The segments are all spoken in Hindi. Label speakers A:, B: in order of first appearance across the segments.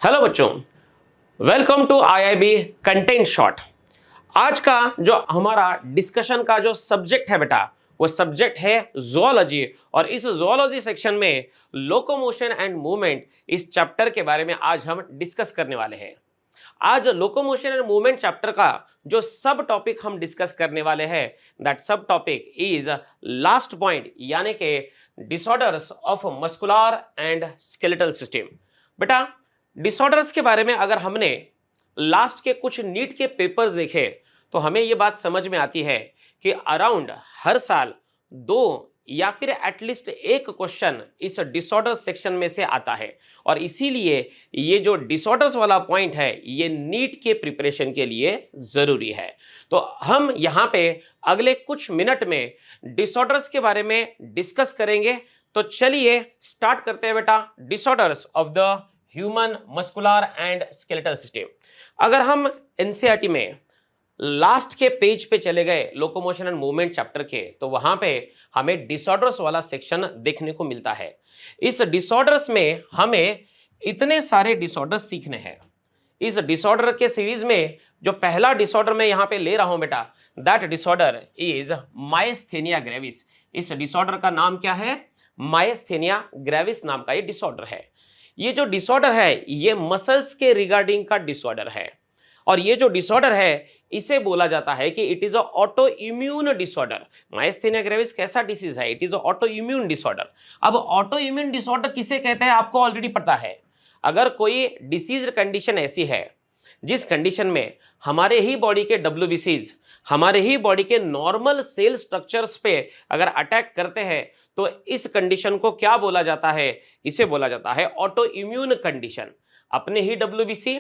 A: हेलो बच्चों, welcome to IIB content short. आज का जो हमारा डिस्कशन का जो सब्जेक्ट है बेटा, वो सब्जेक्ट है ज़ूलॉजी। और इस ज़ूलॉजी सेक्शन में लोकोमोशन एंड मूवमेंट इस चैप्टर के बारे में आज हम डिस्कस करने वाले हैं। आज लोकोमोशन एंड मूवमेंट चैप्टर का जो सब टॉपिक हम डिस्कस करने वाले हैं, दैट सब टॉपिक इज लास्ट पॉइंट, यानी कि disorders of muscular and skeletal system. बेटा, डिसऑर्डर्स के बारे में अगर हमने लास्ट के कुछ नीट के पेपर्स देखे तो हमें यह बात समझ में आती है कि अराउंड हर साल 2 या फिर एटलीस्ट एक क्वेश्चन इस डिसऑर्डर सेक्शन में से आता है। और इसीलिए ये जो डिसऑर्डर्स वाला पॉइंट है ये नीट के प्रिपरेशन के लिए ज़रूरी है। तो हम यहाँ पे अगले कुछ मिनट में डिसऑर्डर्स के बारे में डिस्कस करेंगे। तो चलिए स्टार्ट करते हैं बेटा, disorders of the human muscular and skeletal system. अगर हम एनसीईआरटी में लास्ट के पेज पे चले गए लोकोमोशन एंड मूवमेंट चैप्टर के, तो वहां पे हमें डिसऑर्डर्स वाला सेक्शन देखने को मिलता है। इस डिसऑर्डर्स में हमें इतने सारे डिसऑर्डर्स सीखने हैं। इस डिसऑर्डर के सीरीज में जो पहला डिसऑर्डर मैं यहाँ पे ले रहा हूं बेटा, that disorder is myasthenia gravis. इस डिसऑर्डर का नाम क्या है? मायस्थेनिया ग्रेविस नाम का ये डिसऑर्डर है। ये जो डिसऑर्डर है ये मसल्स के रिगार्डिंग का डिसऑर्डर है। और ये जो डिसऑर्डर है इसे बोला जाता है कि it is a auto immune disorder. Myasthenia gravis कैसा डिसीज है? It is a auto immune disorder. अब ऑटो इम्यून डिसऑर्डर किसे कहते हैं आपको ऑलरेडी पता है। अगर कोई डिसीज कंडीशन ऐसी है जिस कंडीशन में हमारे ही बॉडी के WBCs, हमारे ही बॉडी के नॉर्मल सेल स्ट्रक्चर्स पे अगर अटैक करते हैं, तो इस कंडीशन को क्या बोला जाता है? इसे बोला जाता है ऑटो इम्यून कंडीशन। अपने ही WBC,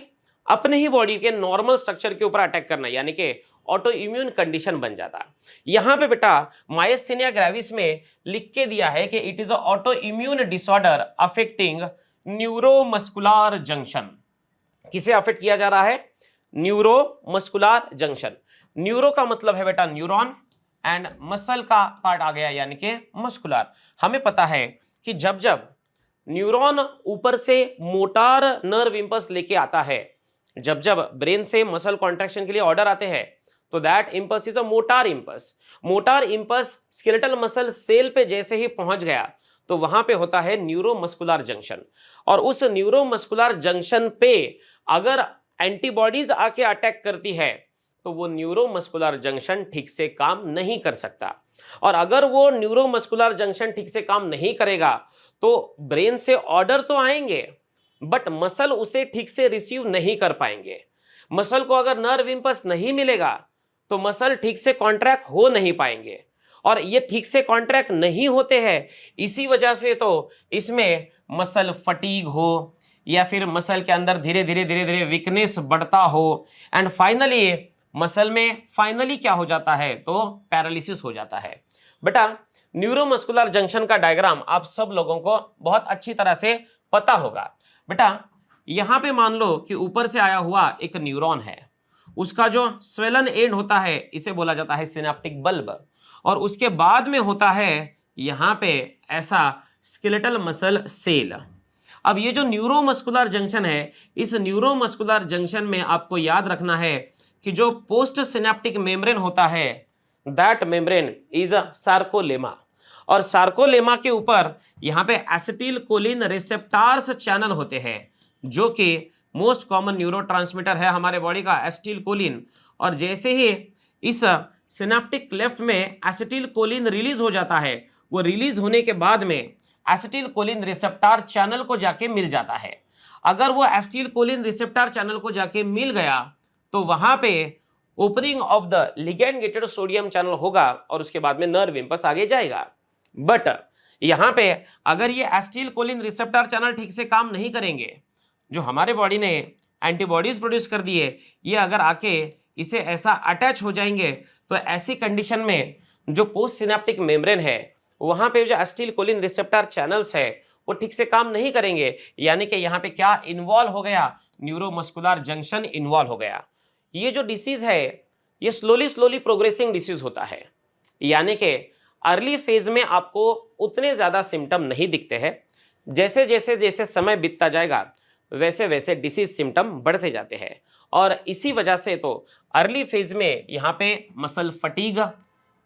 A: अपने ही बॉडी के नॉर्मल स्ट्रक्चर के ऊपर अटैक करना, यानी कि ऑटो इम्यून कंडीशन बन जाता है। यहां पे बेटा मायस्थेनिया ग्रेविस में लिख के दिया है कि it is a auto immune disorder affecting neuromuscular junction. किसे अफेक्ट किया जा रहा है? Neuromuscular junction. न्यूरो का मतलब है बेटा न्यूरॉन, एंड मसल का पार्ट आ गया यानी कि मस्कुलर। हमें पता है कि जब जब न्यूरॉन ऊपर से मोटार नर्व इंपल्स लेके आता है, जब जब ब्रेन से मसल कॉन्ट्रैक्शन के लिए ऑर्डर आते हैं, तो that impulse is a motor impulse. Motor impulse skeletal muscle cell पे जैसे ही पहुंच गया तो वहां पे होता है न्यूरोमस्कुलर जंक्शन। और उस न्यूरोमस्कुलर जंक्शन पे अगर एंटीबॉडीज आके अटैक करती है तो वो न्यूरोमस्कुलर जंक्शन ठीक से काम नहीं कर सकता। और अगर वो न्यूरोमस्कुलर जंक्शन ठीक से काम नहीं करेगा तो ब्रेन से ऑर्डर तो आएंगे बट मसल उसे ठीक से रिसीव नहीं कर पाएंगे। मसल को अगर नर्व इंपल्स नहीं मिलेगा तो मसल ठीक से कॉन्ट्रैक्ट हो नहीं पाएंगे। और ये ठीक से कॉन्ट्रैक्ट नहीं होते हैं, इसी वजह से तो इसमें मसल फटीग हो या फिर मसल के अंदर धीरे धीरे वीकनेस बढ़ता हो, एंड फाइनली मसल में फाइनली क्या हो जाता है? तो पैरालिसिस हो जाता है। बेटा, न्यूरोमस्कुलर जंक्शन का डायग्राम आप सब लोगों को बहुत अच्छी तरह से पता होगा। बेटा, यहां पे मान लो कि ऊपर से आया हुआ एक न्यूरॉन है, उसका जो स्वेलन एंड होता है इसे बोला जाता है सिनेप्टिक बल्ब, और उसके बाद में होता है यहां पे ऐसा स्केलेटल मसल सेल। अब ये जो न्यूरोमस्कुलर जंक्शन है, इस न्यूरोमस्कुलर जंक्शन में आपको याद रखना है कि जो पोस्ट सिनेप्टिक मेम्ब्रेन होता है, that membrane is a sarcolemma. और सार्कोलेमा के ऊपर यहाँ पे एसिटिल कोलिन रिसेप्टर्स चैनल होते हैं, जो कि मोस्ट कॉमन न्यूरोट्रांसमीटर है हमारे बॉडी का, एसिटिल कोलिन। और जैसे ही इस सिनेप्टिक क्लेफ्ट में एसिटिल कोलिन रिलीज हो जाता है, वो रिलीज होने के बाद में एसिटिल कोलिन रिसेप्टर चैनल को जाके मिल जाता है। अगर वो एसिटिल कोलिन रिसेप्टर चैनल को जाके मिल गया तो वहां पे opening of the ligand gated sodium channel होगा और उसके बाद में नर्व इंपल्स आगे जाएगा। बट यहां पे अगर ये एसिटिल कोलिन रिसेप्टर चैनल ठीक से काम नहीं करेंगे, जो हमारे बॉडी ने एंटीबॉडीज प्रोड्यूस कर दिए, ये अगर आके इसे ऐसा अटैच हो जाएंगे, तो ऐसी कंडीशन में जो पोस्ट सिनेप्टिक मेम्ब्रेन है वहां पे जो एसिटिल कोलिन रिसेप्टर चैनल्स है वो ठीक से काम नहीं करेंगे। यानी कि यहाँ पे क्या इन्वॉल्व हो गया? न्यूरोमस्कुलर जंक्शन इन्वॉल्व हो गया। ये जो डिसीज है ये स्लोली प्रोग्रेसिंग डिसीज होता है, यानी कि अर्ली फेज में आपको उतने ज्यादा सिम्टम नहीं दिखते हैं। जैसे जैसे जैसे समय बीतता जाएगा वैसे वैसे डिसीज सिम्टम बढ़ते जाते हैं। और इसी वजह से तो अर्ली फेज में यहाँ पे मसल फटीग,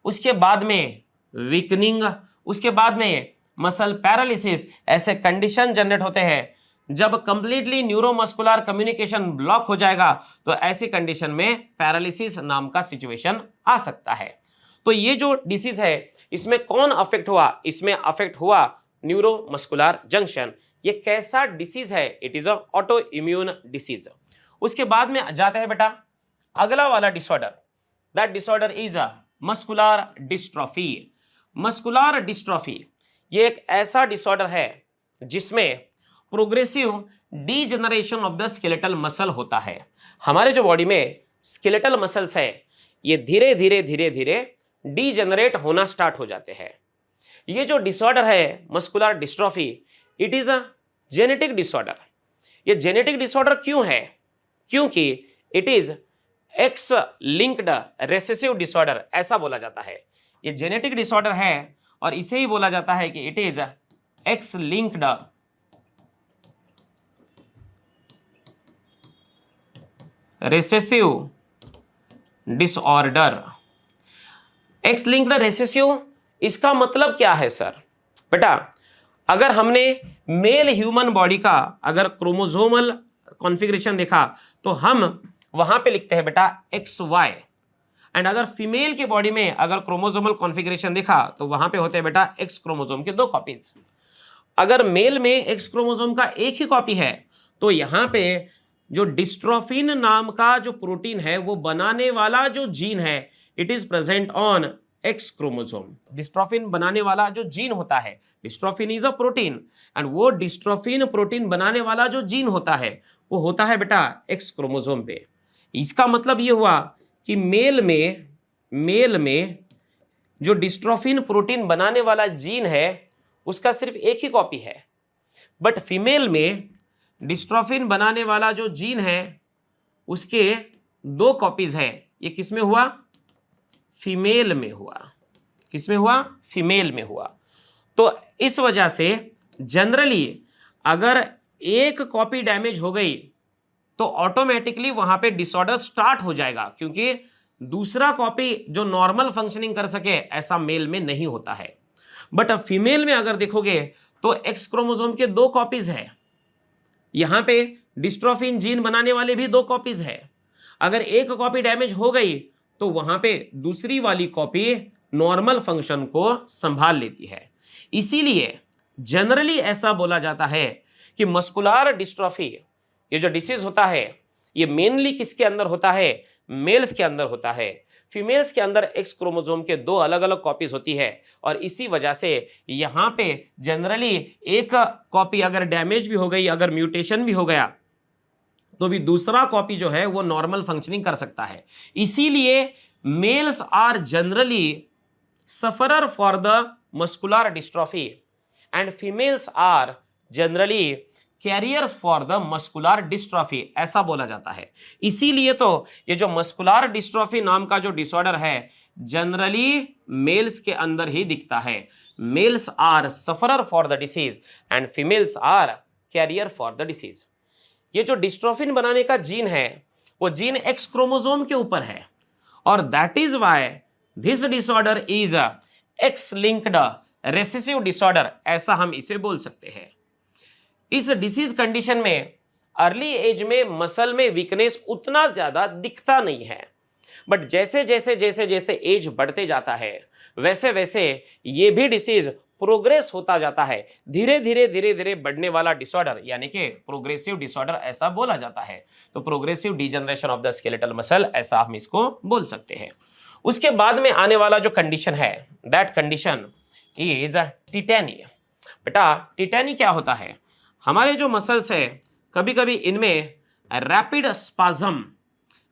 A: उसके बाद में वीकनिंग, उसके बाद में मसल पैरालिसिस, ऐसे कंडीशन जनरेट होते हैं। जब कंप्लीटली न्यूरोमस्कुलर कम्युनिकेशन ब्लॉक हो जाएगा तो ऐसी कंडीशन में पैरालिसिस नाम का सिचुएशन आ सकता है। तो ये जो डिसीज है इसमें कौन अफेक्ट हुआ? इसमें अफेक्ट हुआ न्यूरोमस्कुलर जंक्शन। ये कैसा डिसीज है? It is a auto immune disease. उसके बाद में जाते हैं बेटा अगला वाला disorder, that disorder is a muscular dystrophy. Muscular dystrophy ये एक ऐसा डिसऑर्डर है जिसमें progressive degeneration of the skeletal muscle होता है। हमारे जो बॉडी में स्केलेटल मसल्स है ये धीरे धीरे धीरे धीरे डीजनरेट होना स्टार्ट हो जाते हैं। ये जो डिसऑर्डर है muscular dystrophy, it is a genetic disorder. ये जेनेटिक डिसऑर्डर क्यों है? क्योंकि it is x linked recessive disorder ऐसा बोला जाता है। ये जेनेटिक डिसऑर्डर है और इसे ही बोला जाता है कि it is x linked recessive disorder. X linked recessive इसका मतलब क्या है सर? बेटा अगर हमने मेल ह्यूमन बॉडी का अगर क्रोमोसोमल कॉन्फ़िगरेशन देखा तो हम वहां पे लिखते हैं बेटा एक्स वाई, एंड अगर फीमेल की बॉडी में अगर क्रोमोसोमल कॉन्फ़िगरेशन देखा तो वहां पे होते हैं बेटा एक्स क्रोमोसोम के 2 कॉपीज। अगर मेल में एक्स क्रोमोसोम का एक ही कॉपी है तो यहाँ पे जो डिस्ट्रोफिन नाम का जो प्रोटीन है वो बनाने वाला जो जीन है it is present on x chromosome. Dystrophin बनाने वाला जो जीन होता है, dystrophin is a protein, and वो डिस्ट्रोफिन प्रोटीन बनाने वाला जो जीन होता है वो होता है बेटा एक्स क्रोमोसोम पे। इसका मतलब ये हुआ कि मेल में जो डिस्ट्रोफिन प्रोटीन बनाने वाला जीन है उसका सिर्फ एक ही कॉपी है, बट फीमेल में डिस्ट्रोफिन बनाने वाला जो जीन है उसके 2 कॉपीज है। ये किसमें हुआ? फीमेल में हुआ। किसमें हुआ? फीमेल में हुआ। तो इस वजह से जनरली अगर एक कॉपी डैमेज हो गई तो ऑटोमेटिकली वहां पे डिसऑर्डर स्टार्ट हो जाएगा, क्योंकि दूसरा कॉपी जो नॉर्मल फंक्शनिंग कर सके ऐसा मेल में नहीं होता है। बट फीमेल में अगर देखोगे तो एक्स क्रोमोसोम के 2 कॉपीज है, यहां पे डिस्ट्रोफिन जीन बनाने वाले भी 2 कॉपीज है। अगर एक कॉपी डैमेज हो गई तो वहां पे दूसरी वाली कॉपी नॉर्मल फंक्शन को संभाल लेती है। इसीलिए जनरली ऐसा बोला जाता है कि मस्कुलर डिस्ट्रॉफी ये जो डिसीज होता है ये मेनली किसके अंदर होता है? मेल्स के अंदर होता है। फीमेल्स के अंदर एक्स क्रोमोसोम के 2 अलग अलग कॉपीज होती है और इसी वजह से यहां पे जनरली एक कॉपी अगर डैमेज भी हो गई, अगर म्यूटेशन भी हो गया तो भी दूसरा कॉपी जो है वो नॉर्मल फंक्शनिंग कर सकता है। इसीलिए males are generally sufferer for the muscular dystrophy and females are generally carriers for the muscular dystrophy, ऐसा बोला जाता है। इसीलिए तो ये जो मस्कुलर डिस्ट्रॉफी नाम का जो डिसऑर्डर है जनरली मेल्स के अंदर ही दिखता है। Males are sufferer for the disease and females are carrier for the disease. ये जो डिस्ट्रोफिन बनाने का जीन है वो जीन एक्स क्रोमोसोम के ऊपर है और that is why this disorder is x linked recessive disorder, ऐसा हम इसे बोल सकते हैं। इस डिसीज कंडीशन में अर्ली एज में मसल में वीकनेस उतना ज्यादा दिखता नहीं है, बट जैसे जैसे जैसे जैसे एज बढ़ते जाता है वैसे वैसे ये भी डिसीज प्रोग्रेस होता जाता है। धीरे धीरे धीरे धीरे बढ़ने वाला डिसऑर्डर यानी कि प्रोग्रेसिव डिसऑर्डर ऐसा बोला जाता है। तो progressive degeneration of the skeletal muscle ऐसा हम इसको बोल सकते हैं। उसके बाद में आने वाला जो कंडीशन है दैट कंडीशन इज टिटेनी। बेटा टिटेनी क्या होता है? हमारे जो मसल्स है कभी कभी इनमें रैपिड स्पाज्म,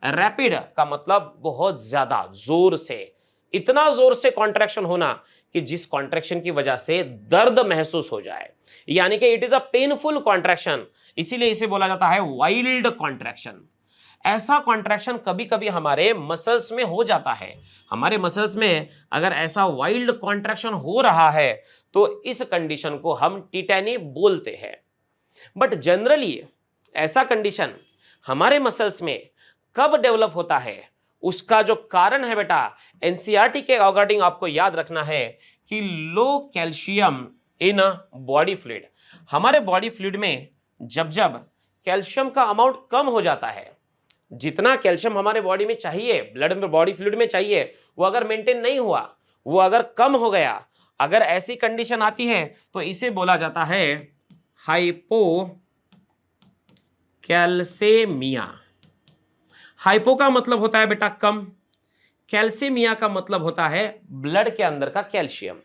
A: रैपिड का मतलब बहुत ज्यादा जोर से, इतना जोर से कॉन्ट्रैक्शन होना कि जिस कॉन्ट्रैक्शन की वजह से दर्द महसूस हो जाए, यानी कि it is a painful contraction, इसीलिए इसे बोला जाता है वाइल्ड कॉन्ट्रैक्शन। ऐसा कॉन्ट्रैक्शन कभी कभी हमारे मसल्स में हो जाता है। हमारे मसल्स में अगर ऐसा वाइल्ड कॉन्ट्रैक्शन हो रहा है तो इस कंडीशन को हम टिटेनी बोलते हैं। बट जनरली ऐसा कंडीशन हमारे मसल्स में कब डेवलप होता है, उसका जो कारण है बेटा एनसीईआरटी के अकॉर्डिंग आपको याद रखना है कि लो कैल्शियम इन बॉडी फ्लूइड। हमारे बॉडी फ्लूइड में जब जब कैल्शियम का अमाउंट कम हो जाता है, जितना कैल्शियम हमारे बॉडी में चाहिए, ब्लड में, बॉडी फ्लूइड में चाहिए, वो अगर मेंटेन नहीं हुआ, वो अगर कम हो गया, अगर ऐसी कंडीशन आती है तो इसे बोला जाता है हाइपोकैल्सेमिया। हाइपो का मतलब होता है बेटा कम, कैल्सेमिया का मतलब होता है ब्लड के अंदर का कैल्शियम।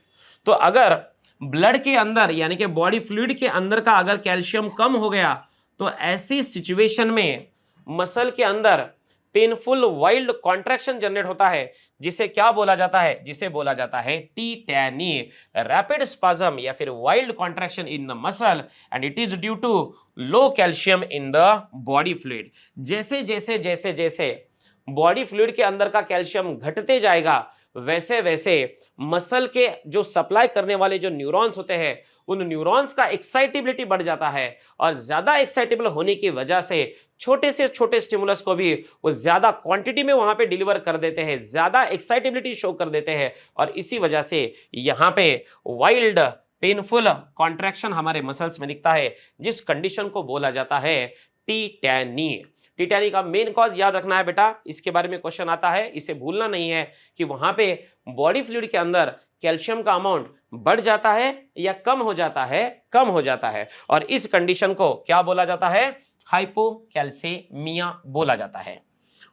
A: तो अगर ब्लड के अंदर यानी कि बॉडी फ्लूइड के अंदर का अगर कैल्शियम कम हो गया तो ऐसी सिचुएशन में मसल के अंदर पेनफुल वाइल्ड कॉन्ट्रैक्शन जनरेट होता है, जिसे क्या बोला जाता है, जिसे बोला जाता है टीटैनी, रैपिड स्पाज्म या फिर wild contraction in the muscle, and it is due to low calcium in the body fluid. जैसे जैसे जैसे जैसे बॉडी फ्लूइड के अंदर का कैल्शियम घटते जाएगा, वैसे वैसे मसल के जो सप्लाई करने वाले जो न्यूरॉन्स होते हैं, उन न्यूरॉन्स का एक्साइटेबिलिटी बढ़ जाता है, और ज्यादा एक्साइटेबल होने की वजह से छोटे से छोटे स्टिमुलस को भी वो ज्यादा क्वांटिटी में वहां पे डिलीवर कर देते हैं, ज्यादा एक्साइटेबिलिटी शो कर देते हैं, और इसी वजह से यहां पे वाइल्ड पेनफुल कॉन्ट्रैक्शन हमारे मसल्स में दिखता है, जिस कंडीशन को बोला जाता है टीटैनी। टीटैनी का मेन कॉज याद रखना है बेटा, इसके बारे में क्वेश्चन आता है, इसे भूलना नहीं है कि वहां पे बॉडी फ्लूइड के अंदर कैल्शियम का अमाउंट बढ़ जाता है या कम हो जाता है, कम हो जाता है, और इस कंडीशन को क्या बोला जाता है, हाइपोकैल्सेमिया बोला जाता है।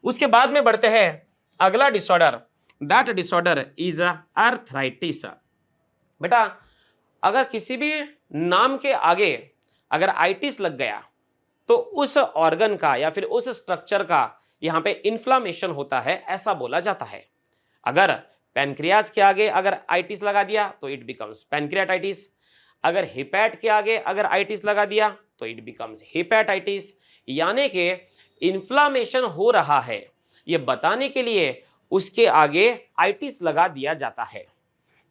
A: उसके बाद में बढ़ते हैं अगला disorder, that disorder is arthritis. बेटा अगर किसी भी नाम के आगे अगर आइटिस लग गया तो उस ऑर्गन का या फिर उस स्ट्रक्चर का यहां पे इन्फ्लामेशन होता है, ऐसा बोला जाता है। अगर पैनक्रियाज के आगे अगर आइटिस लगा दिया तो इट बिकम्स पैनक्रियाटाइटिस, अगर हिपैट के आगे अगर आइटिस लगा दिया तो इट बिकम्स हिपैटाइटिस। यानी कि इन्फ्लामेशन हो रहा है ये बताने के लिए उसके आगे आइटिस लगा दिया जाता है।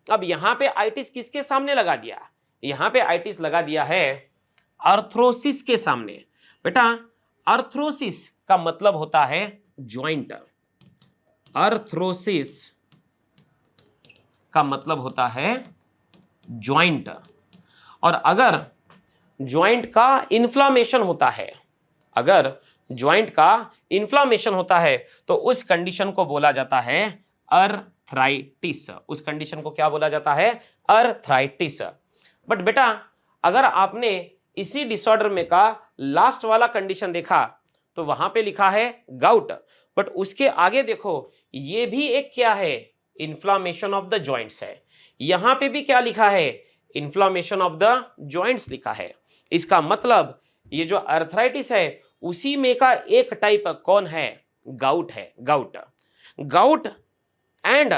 A: अब यहां पे आइटिस किसके सामने लगा दिया, यहां पे आइटिस लगा दिया है आर्थरोसिस के सामने। बेटा आर्थरोसिस का मतलब होता है ज्वाइंट, आर्थरोसिस का मतलब होता है ज्वाइंट, और अगर ज्वाइंट का इन्फ्लामेशन होता है, अगर ज्वाइंट का इन्फ्लामेशन होता है तो उस कंडीशन को बोला जाता है अर्थराइटिस। उस कंडीशन को क्या बोला जाता है, अर्थराइटिस। बट बेटा अगर आपने इसी डिसऑर्डर में का लास्ट वाला कंडीशन देखा तो वहां पे लिखा है गाउट, बट उसके आगे देखो ये भी एक क्या है, इन्फ्लामेशन ऑफ द जॉइंट्स है। यहां पे भी क्या लिखा है, इन्फ्लामेशन ऑफ द जॉइंट्स लिखा है। इसका मतलब ये जो अर्थराइटिस है उसी में का एक टाइप कौन है, गाउट है, gout. Gout and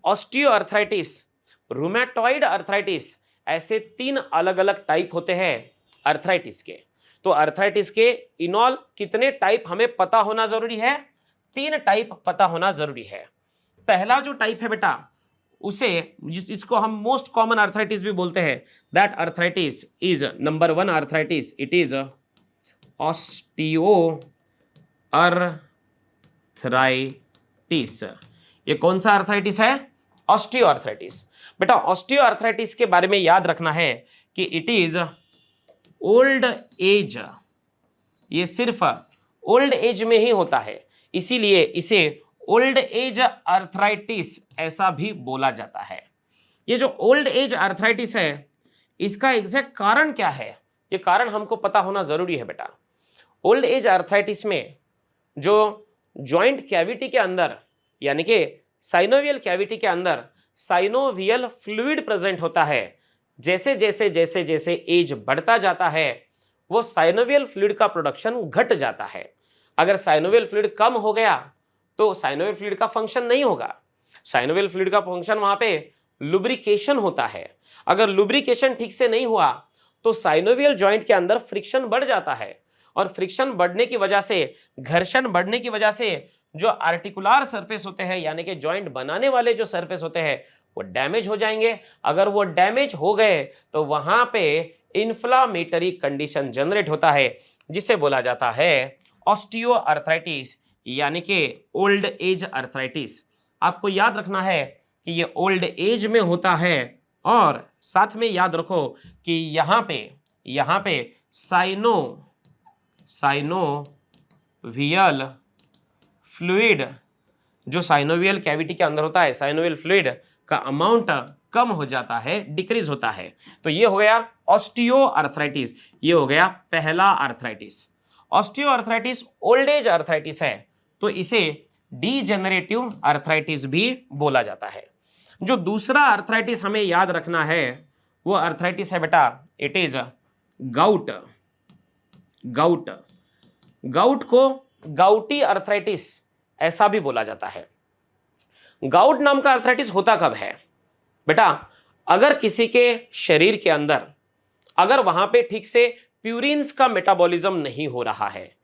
A: osteoarthritis, rheumatoid arthritis, ऐसे तीन अलग अलग टाइप होते हैं अर्थराइटिस के। तो अर्थराइटिस के इन ऑल कितने टाइप हमें पता होना जरूरी है, तीन टाइप पता होना जरूरी है। पहला जो टाइप है बेटा उसे इसको हम मोस्ट कॉमन अर्थराइटिस भी बोलते हैं, that arthritis is number 1 arthritis, it is osteoarthritis. ये कौन सा अर्थराइटिस है, ऑस्टियोआर्थराइटिस। बेटा ऑस्टियोआर्थराइटिस के बारे में याद रखना है कि इट इज ओल्ड एज, ये सिर्फ ओल्ड एज में ही होता है, इसीलिए इसे ओल्ड एज अर्थराइटिस ऐसा भी बोला जाता है। ये जो ओल्ड एज अर्थराइटिस है इसका एग्जैक्ट कारण क्या है, ये कारण हमको पता होना जरूरी है बेटा। ओल्ड एज अर्थराइटिस में जो जॉइंट कैविटी के अंदर यानी कि साइनोवियल कैविटी के अंदर साइनोवियल फ्लूइड प्रेजेंट होता है। जैसे जैसे जैसे जैसे एज बढ़ता जाता है वो साइनोवियल फ्लूइड का प्रोडक्शन घट जाता है। अगर साइनोवियल फ्लूइड कम हो गया तो साइनोवियल फ्लूइड का फंक्शन नहीं होगा। साइनोवियल फ्लूइड का फंक्शन वहां पे लुब्रिकेशन होता है। अगर लुब्रिकेशन ठीक से नहीं हुआ तो साइनोवियल जॉइंट के अंदर फ्रिक्शन बढ़ जाता है, और फ्रिक्शन बढ़ने की वजह से, घर्षण बढ़ने की वजह से जो आर्टिकुलर सरफेस होते हैं यानी कि जॉइंट बनाने वाले जो सरफेस होते हैं वो डैमेज हो जाएंगे। अगर वो डैमेज हो गए तो वहां पे इन्फ्लामेटरी कंडीशन जनरेट होता है। जिसे बोला जाता है ऑस्टियो अर्थराइटिस यानी कि ओल्ड एज अर्थराइटिस। आपको याद रखना है कि ये ओल्ड एज में होता है और साथ में याद रखो कि यहां पे साइनोवियल फ्लूइड, जो साइनोवियल कैविटी के अंदर होता है, साइनोवियल फ्लूइड का अमाउंट कम हो जाता है, डिक्रीज होता है। तो ये हो गया ऑस्टियो अर्थराइटिस, ये हो गया पहला arthritis. Osteo arthritis old age arthritis है तो इसे डीजेनरेटिव अर्थराइटिस भी बोला जाता है। जो दूसरा अर्थराइटिस हमें याद रखना है वो अर्थराइटिस है बेटा, इट इज गाउट। गाउट को गाउटी अर्थराइटिस ऐसा भी बोला जाता है। गाउट नाम का अर्थराइटिस होता कब है बेटा? अगर किसी के शरीर के अंदर अगर वहां पे ठीक से प्यूरिन्स का मेटाबॉलिज्म नहीं हो रहा है,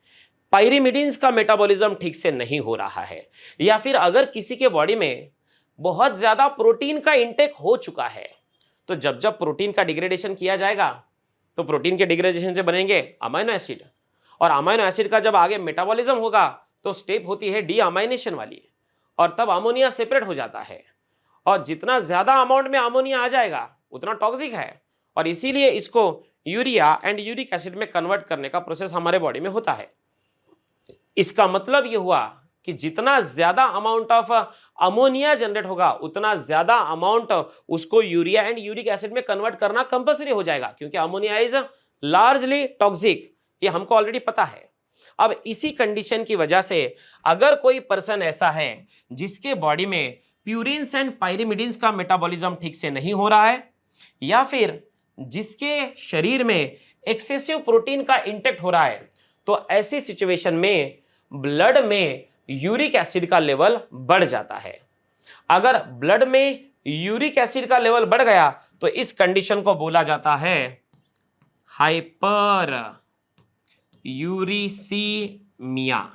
A: पायरिमिडिन्स का मेटाबॉलिज्म ठीक से नहीं हो रहा है, या फिर अगर किसी के बॉडी में बहुत ज्यादा प्रोटीन का इंटेक हो चुका है, तो जब प्रोटीन का डिग्रेडेशन किया जाएगा तो प्रोटीन के डिग्रेडेशन से बनेंगे अमाइनो एसिड, और अमाइनो एसिड का जब आगे मेटाबॉलिज्म होगा तो स्टेप होती है डीअमाइनेशन वाली, और तब अमोनिया सेपरेट हो जाता है, और जितना ज्यादा अमाउंट में अमोनिया आ जाएगा उतना टॉक्सिक है, और इसीलिए इसको यूरिया एंड यूरिक एसिड में कन्वर्ट करने का प्रोसेस हमारे बॉडी में होता है। इसका मतलब यह हुआ कि जितना ज्यादा अमाउंट ऑफ अमोनिया जनरेट होगा उतना ज्यादा अमाउंट उसको यूरिया एंड यूरिक एसिड में कन्वर्ट करना कंपल्सरी हो जाएगा, क्योंकि अमोनिया इज लार्जली टॉक्सिक, ये हमको ऑलरेडी पता है। अब इसी कंडीशन की वजह से अगर कोई पर्सन ऐसा है जिसके बॉडी में प्यूरिन्स एंड पायरिमिडिन्स का मेटाबॉलिज्म ठीक से नहीं हो रहा है, या फिर जिसके शरीर में एक्सेसिव प्रोटीन का इंटेक्ट हो रहा है, तो ऐसी सिचुएशन में ब्लड में यूरिक एसिड का लेवल बढ़ जाता है। अगर ब्लड में यूरिक एसिड का लेवल बढ़ गया तो इस कंडीशन को बोला जाता है हाइपर यूरिसीमिया।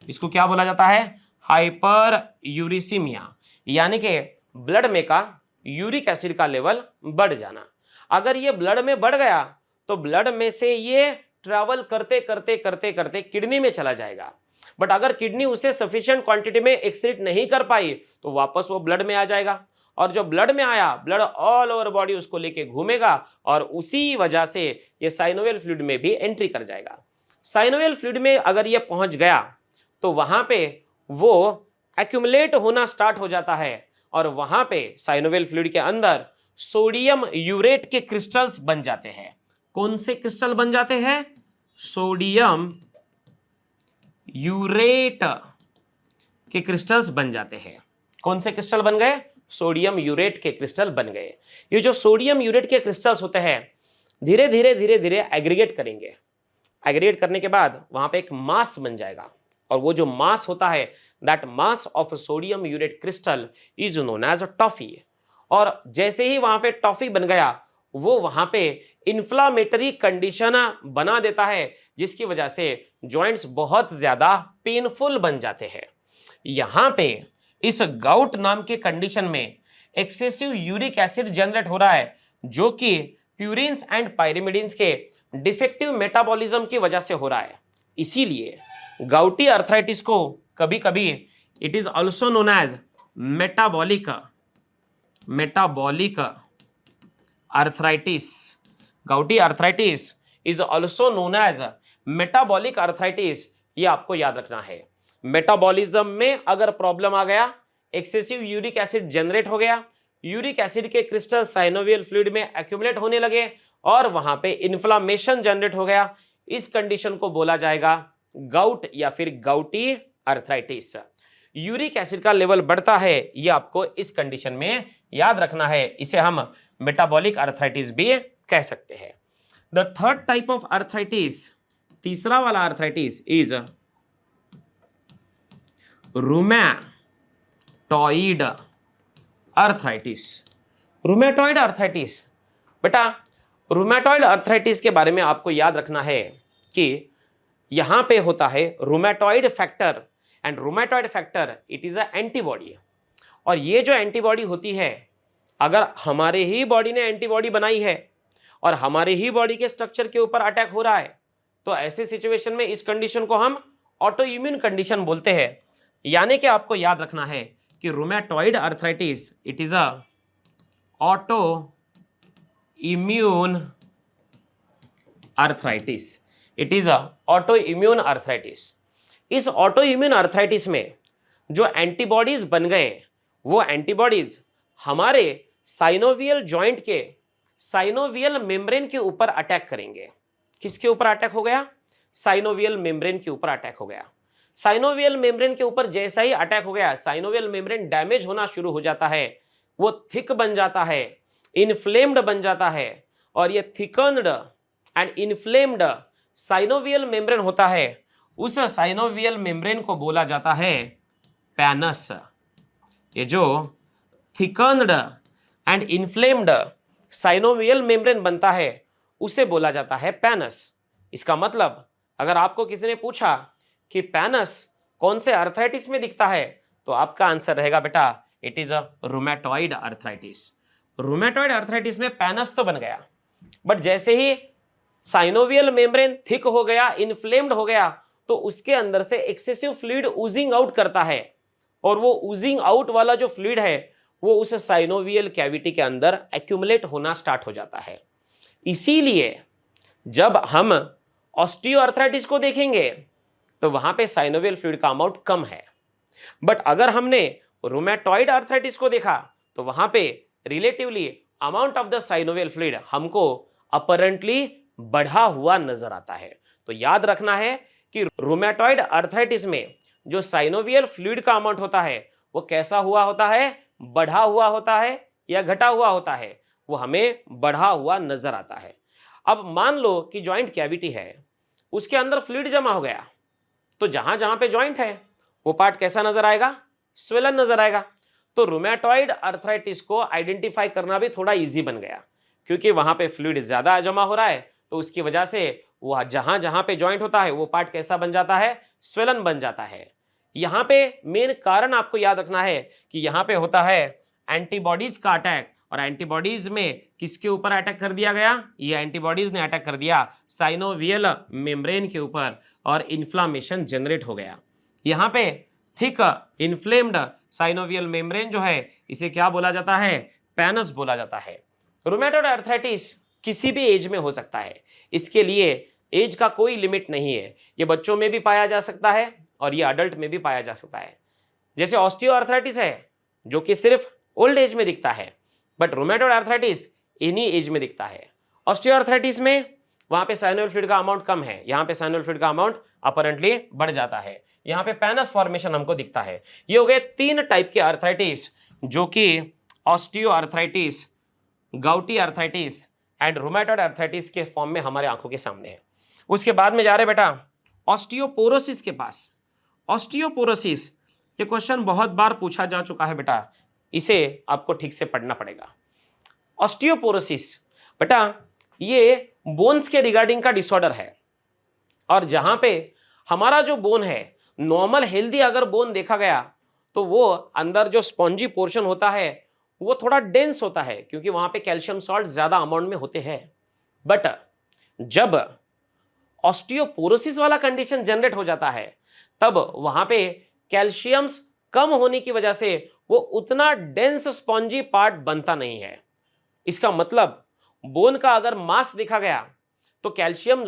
A: इसको क्या बोला जाता है? हाइपर यूरिसीमिया, यानी कि ब्लड में का यूरिक एसिड का लेवल बढ़ जाना। अगर ये ब्लड में बढ़ गया तो ब्लड में से ये ट्रैवल करते करते करते करते किडनी में चला जाएगा, बट अगर किडनी उसे सफिशिएंट क्वांटिटी में एक्सक्रीट नहीं कर पाई तो वापस वो ब्लड में आ जाएगा, और जो ब्लड में आया ब्लड ऑल ओवर बॉडी उसको लेके घूमेगा, और उसी वजह से ये साइनोवियल फ्लूइड में भी एंट्री कर जाएगा। साइनोवियल फ्लूइड में अगर ये पहुंच गया तो वहां पे वो एक्यूमुलेट होना स्टार्ट हो जाता है, और वहां पे साइनोवियल फ्लूइड के अंदर सोडियम यूरेट के क्रिस्टल्स बन जाते हैं। कौन से क्रिस्टल बन जाते हैं? सोडियम यूरेट के क्रिस्टल्स बन जाते हैं। कौन से क्रिस्टल बन गए? सोडियम यूरेट के क्रिस्टल बन गए। ये जो सोडियम यूरेट के क्रिस्टल्स होते हैं धीरे धीरे एग्रीगेट करेंगे। एग्रीगेट करने के बाद वहां पे एक मास बन जाएगा, और वो जो मास होता है that mass of sodium urate crystal is known as tophi. और जैसे ही वहां पे टॉफी बन गया वो वहां पे इन्फ्लामेटरी कंडीशन बना देता है, जिसकी वजह से जॉइंट्स बहुत ज्यादा पेनफुल बन जाते हैं। यहां पे इस गाउट नाम के कंडीशन में एक्सेसिव यूरिक एसिड जनरेट हो रहा है, जो कि प्यूरिन्स एंड पायरिमिडिन्स के डिफेक्टिव मेटाबॉलिज्म की वजह से हो रहा है। इसीलिए गाउटी अर्थराइटिस को कभी कभी it is also known as metabolic arthritis. Gouty arthritis is also known as metabolic arthritis, ये आपको याद रखना है। मेटाबॉलिज्म में अगर प्रॉब्लम आ गया, एक्सेसिव यूरिक एसिड जनरेट हो गया, यूरिक एसिड के क्रिस्टल साइनोवियल फ्लूइड में एक्यूमुलेट होने लगे और वहां पे इन्फ्लामेशन जनरेट हो गया, इस कंडीशन को बोला जाएगा गाउट या फिर गाउटी अर्थराइटिस। यूरिक एसिड का लेवल बढ़ता है, ये आपको इस कंडीशन में याद रखना है, इसे हम मेटाबॉलिक अर्थराइटिस भी कह सकते हैं। The third type of arthritis, तीसरा वाला arthritis is rheumatoid arthritis. Rheumatoid arthritis, बेटा रूमेटॉइड अर्थराइटिस के बारे में आपको याद रखना है कि यहां पे होता है rheumatoid factor, and rheumatoid factor it is a antibody. और ये जो एंटीबॉडी होती है, अगर हमारे ही बॉडी ने एंटीबॉडी बनाई है और हमारे ही बॉडी के स्ट्रक्चर के ऊपर अटैक हो रहा है, तो ऐसे सिचुएशन में इस कंडीशन को हम ऑटो इम्यून कंडीशन बोलते हैं। यानी कि आपको याद रखना है कि rheumatoid arthritis it is a auto immune arthritis, it is a auto immune arthritis. इस ऑटो इम्यून अर्थराइटिस में जो एंटीबॉडीज बन गए वो एंटीबॉडीज हमारे साइनोवियल जॉइंट के साइनोवियल मेम्ब्रेन के ऊपर अटैक करेंगे। किसके ऊपर अटैक हो गया? साइनोवियल मेम्ब्रेन के ऊपर अटैक हो गया। साइनोवियल मेम्ब्रेन के ऊपर जैसा ही अटैक हो गया, साइनोवियल मेम्ब्रेन डैमेज होना शुरू हो जाता है, वो थिक बन जाता है, इन्फ्लेम्ड बन जाता है, और ये थिकन्ड एंड इन्फ्लेम्ड साइनोवियल मेम्ब्रेन होता है, उस साइनोवियल मेम्ब्रेन को बोला जाता है पैनस। ये जो थिकन्ड एंड इन्फ्लेम्ड साइनोवियल मेम्ब्रेन बनता है उसे बोला जाता है पैनस। इसका मतलब अगर आपको किसी ने पूछा कि पैनस कौन से अर्थराइटिस में दिखता है, तो आपका आंसर रहेगा बेटा it is a rheumatoid arthritis. Rheumatoid arthritis में पैनस तो बन गया, बट जैसे ही साइनोवियल मेम्ब्रेन थिक हो गया, इन्फ्लेम्ड हो गया, तो उसके अंदर से एक्सेसिव फ्लूइड ऊजिंग आउट करता है, और वो ऊजिंग आउट वाला जो फ्लूइड है वो उस साइनोवियल कैविटी के अंदर एक्यूमुलेट होना स्टार्ट हो जाता है। इसीलिए जब हम ऑस्टियोआर्थराइटिस को देखेंगे तो वहां पे साइनोवियल फ्लूइड का अमाउंट कम है, बट अगर हमने रूमेटॉइड अर्थराइटिस को देखा तो वहां पे relatively amount of the synovial fluid हमको अपरेंटली बढ़ा हुआ नजर आता है। तो याद रखना है कि रूमेटॉइड अर्थराइटिस में जो साइनोवियल फ्लूइड का अमाउंट होता है वो कैसा हुआ होता है? बढ़ा हुआ होता है या घटा हुआ होता है? वो हमें बढ़ा हुआ नजर आता है। अब मान लो कि जॉइंट कैविटी है, उसके अंदर फ्लूइड जमा हो गया, तो जहां जहां पे जॉइंट है वो पार्ट कैसा नजर आएगा? स्वेलन नजर आएगा। तो रूमेटॉइड अर्थराइटिस को आइडेंटिफाई करना भी थोड़ा इजी बन गया, क्योंकि वहां पे फ्लूइड ज्यादा जमा हो रहा है, तो उसकी वजह से वो जहां जहां पे जॉइंट होता है वो पार्ट कैसा बन जाता है? स्वेलन बन जाता है। यहां पे मेन कारण आपको याद रखना है कि यहां पे होता है एंटीबॉडीज का अटैक, और एंटीबॉडीज में किसके ऊपर अटैक कर दिया गया? ये एंटीबॉडीज ने अटैक कर दिया साइनोवियल मेम्ब्रेन के ऊपर, और इन्फ्लामेशन जनरेट हो गया। यहां पे थिक इन्फ्लेम्ड साइनोवियल मेम्ब्रेन जो है इसे क्या बोला जाता है? पैनस बोला जाता है। रूमेटॉइड अर्थराइटिस किसी भी एज में हो सकता है, इसके लिए एज का कोई लिमिट नहीं है। ये बच्चों में भी पाया जा सकता है और ये अडल्ट में भी पाया जा सकता है। जैसे ऑस्टियोआर्थराइटिस है जो कि सिर्फ ओल्ड एज में दिखता है, बट रूमेटॉइड अर्थराइटिस इन्हीं एज में दिखता है। ऑस्टियोआर्थराइटिस में वहां पे साइनोवियल फ्लूइड का अमाउंट कम है, यहाँ पे साइनोवियल फ्लूइड का अमाउंट अपरेंटली बढ़ जाता है, यहाँ पे पैनस फॉर्मेशन हमको दिखता है। ये हो गए 3 टाइप के अर्थराइटिस जो कि osteoarthritis, gouty arthritis and rheumatoid arthritis के फॉर्म में हमारे आंखों के सामने है। उसके बाद में जा रहे बेटा ऑस्टियोपोरोसिस के पास। ऑस्टियोपोरोसिस ये क्वेश्चन बहुत बार पूछा जा चुका है बेटा, इसे आपको ठीक से पढ़ना पड़ेगा। ऑस्टियोपोरोसिस बेटा ये बोन्स के रिगार्डिंग का डिसऑर्डर है, और जहां पे हमारा जो बोन है नॉर्मल हेल्दी अगर बोन देखा गया तो वो अंदर जो स्पॉन्जी पोर्शन होता है वो थोड़ा डेंस होता है, क्योंकि वहां पे कैल्शियम सॉल्ट ज्यादा अमाउंट में होते हैं। बट जब ऑस्टियोपोरोसिस वाला कंडीशन जनरेट हो जाता है तब वहां पे कैल्शियम्स कम होने की वजह से वो उतना डेंस स्पॉन्जी पार्ट बनता नहीं है। इसका मतलब बोन का अगर मास देखा गया तो कैल्शियम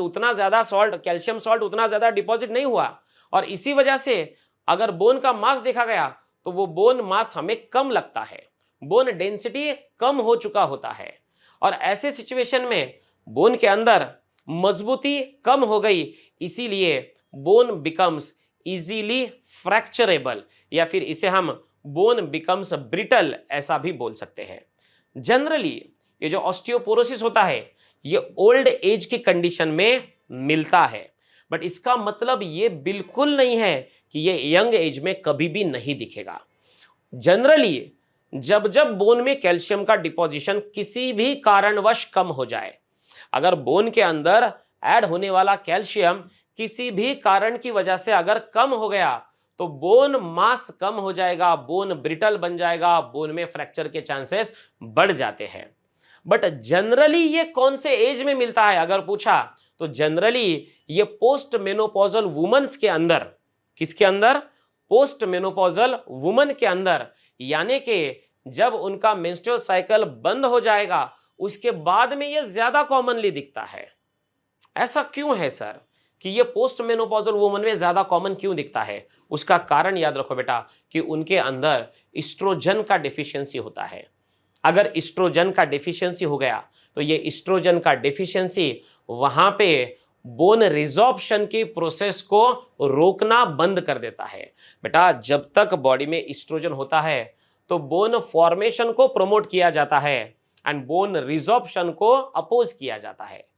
A: सॉल्ट उतना ज्यादा डिपॉजिट नहीं हुआ, और इसी वजह से अगर बोन का मास देखा गया तो वो बोन मास हमें कम लगता है, बोन डेंसिटी कम हो चुका होता है, और ऐसे सिचुएशन में बोन के अंदर मजबूती कम हो गई, इसीलिए बोन बिकम्स इजीली फ्रैक्चरेबल, या फिर इसे हम बोन बिकम्स ब्रिटल ऐसा भी बोल सकते हैं। जनरली ये जो ऑस्टियोपोरोसिस होता है ये ओल्ड एज की कंडीशन में मिलता है, बट इसका मतलब ये बिल्कुल नहीं है कि ये यंग एज में कभी भी नहीं दिखेगा। जनरली जब जब बोन में कैल्शियम का डिपोजिशन किसी भी कारणवश कम हो जाए, अगर बोन के अंदर ऐड होने वाला कैल्शियम किसी भी कारण की वजह से अगर कम हो गया तो बोन मास कम हो जाएगा, बोन ब्रिटल बन जाएगा, बोन में फ्रैक्चर के चांसेस बढ़ जाते हैं। बट जनरली ये कौन से एज में मिलता है अगर पूछा तो जनरली ये पोस्ट मेनोपॉजल वुमेन्स के अंदर, किसके अंदर? पोस्ट मेनोपॉजल वुमेन के अंदर, यानी कि जब उनका मेंस्ट्रुअल साइकिल बंद हो जाएगा उसके बाद में ये ज्यादा कॉमनली दिखता है। ऐसा क्यों है सर कि ये पोस्ट मेनोपॉजल वुमेन में ज्यादा कॉमन क्यों दिखता है? उसका कारण याद रखो बेटा कि उनके अंदर एस्ट्रोजन का डिफिशियंसी होता है। अगर एस्ट्रोजन का डिफिशियंसी हो गया तो ये एस्ट्रोजन का डिफिशियंसी वहां पे बोन रिजॉर्प्शन की प्रोसेस को रोकना बंद कर देता है। बेटा जब तक बॉडी में एस्ट्रोजन होता है तो बोन फॉर्मेशन को प्रमोट किया जाता है एंड बोन रिजॉर्प्शन को अपोज किया जाता है,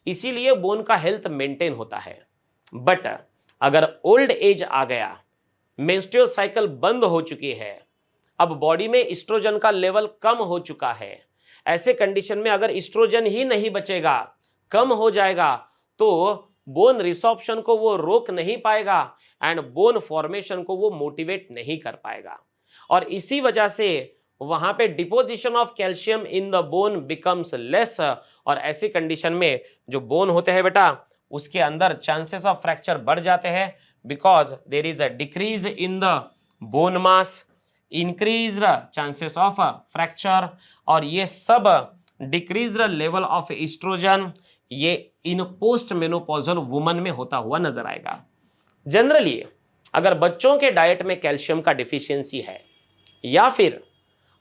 A: इसीलिए बोन का हेल्थ मेंटेन होता है। बट अगर ओल्ड एज आ गया, मेंस्ट्रुअल साइकिल बंद हो चुकी है, अब बॉडी में एस्ट्रोजन का लेवल कम हो चुका है, ऐसे कंडीशन में अगर एस्ट्रोजन ही नहीं बचेगा, कम हो जाएगा, तो बोन रिसॉर्प्शन को वो रोक नहीं पाएगा एंड बोन फॉर्मेशन को वो मोटिवेट नहीं कर पाएगा, और इसी वजह से वहां पे deposition of calcium in the bone becomes less, और ऐसी कंडीशन में जो बोन होते हैं बेटा उसके अंदर चांसेस ऑफ फ्रैक्चर बढ़ जाते हैं, because there is a decrease in the bone mass, increase chances of fracture, और ये सब डिक्रीज लेवल ऑफ एस्ट्रोजन ये इन पोस्ट मेनोपॉजल वुमन में होता हुआ नजर आएगा। जनरली अगर बच्चों के डाइट में कैल्शियम का डिफिशियंसी है या फिर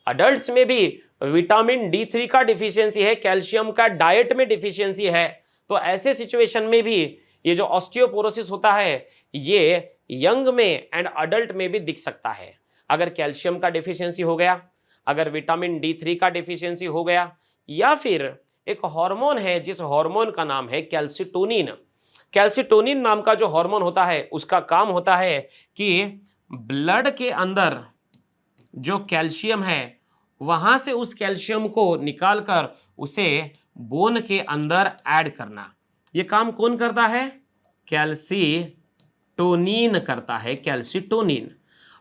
A: अडल्ट्स में भी विटामिन D3 का डिफिशियंसी है, कैल्शियम का डाइट में डिफिशियंसी है, तो ऐसे सिचुएशन में भी ये जो ऑस्टियोपोरोसिस होता है ये यंग में एंड अडल्ट में भी दिख सकता है। अगर कैल्शियम का डिफिशियंसी हो गया, अगर विटामिन D3 का डिफिशियंसी हो गया, या फिर एक हार्मोन है जिस हार्मोन का नाम है कैल्सिटोनिन। कैल्सिटोनिन नाम का जो हार्मोन होता है उसका काम होता है कि ब्लड के अंदर जो कैल्शियम है वहां से उस कैल्शियम को निकालकर उसे बोन के अंदर ऐड करना। ये काम कौन करता है? कैल्सिटोनिन करता है, कैल्सिटोनिन।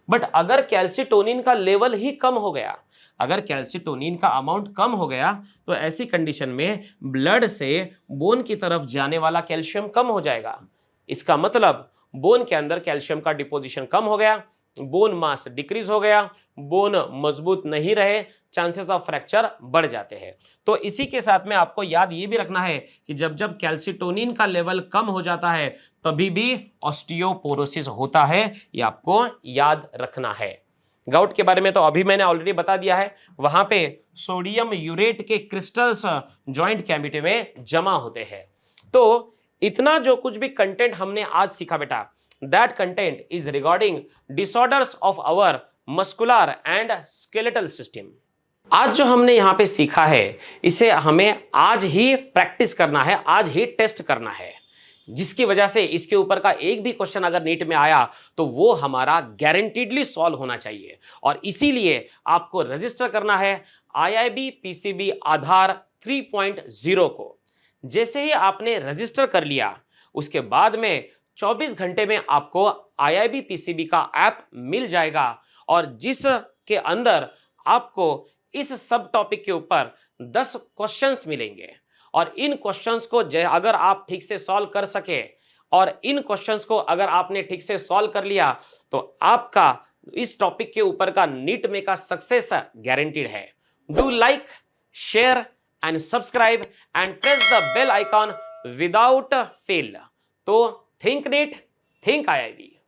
A: बट अगर कैल्सिटोनिन का लेवल ही कम हो गया, अगर कैल्सिटोनिन का अमाउंट कम हो गया, तो ऐसी कंडीशन में ब्लड से बोन की तरफ जाने वाला कैल्शियम कम हो जाएगा। इसका मतलब बोन के अंदर कैल्शियम का डिपोजिशन कम हो गया, बोन मास डिक्रीज हो गया, बोन मजबूत नहीं रहे, चांसेस ऑफ फ्रैक्चर बढ़ जाते हैं। तो इसी के साथ में आपको याद ये भी रखना है कि जब जब कैल्सिटोनिन का लेवल कम हो जाता है तभी भी ऑस्टियोपोरोसिस होता है, ये आपको याद रखना है। गाउट के बारे में तो अभी मैंने ऑलरेडी बता दिया है, वहां पे सोडियम यूरेट के क्रिस्टल्स जॉइंट कैविटी में जमा होते हैं। तो इतना जो कुछ भी कंटेंट हमने आज सीखा बेटा, that content is regarding disorders of our muscular and skeletal system. आज जो हमने यहाँ पे सीखा है इसे हमें आज ही प्रैक्टिस करना है, आज ही टेस्ट करना है, जिसकी वजह से इसके ऊपर का एक भी क्वेश्चन अगर नीट में आया तो वो हमारा गारंटीडली सॉल्व होना चाहिए। और इसीलिए आपको रजिस्टर करना है IIB PCB आधार 3.0 को। जैसे ही आपने रजिस्टर कर लिया उसके बाद में 24 घंटे में आपको IIB PCB का ऐप मिल जाएगा, और जिसके अंदर आपको इस सब टॉपिक के ऊपर 10 क्वेश्चंस मिलेंगे, और इन क्वेश्चंस को अगर आप ठीक से सॉल्व कर सके, और इन क्वेश्चंस को अगर आपने ठीक से सॉल्व कर लिया तो आपका इस टॉपिक के ऊपर का नीट में का सक्सेस गारंटीड है। Do like, share and subscribe and press the bell icon without fail. तो थिंक नीट, थिंक IIB।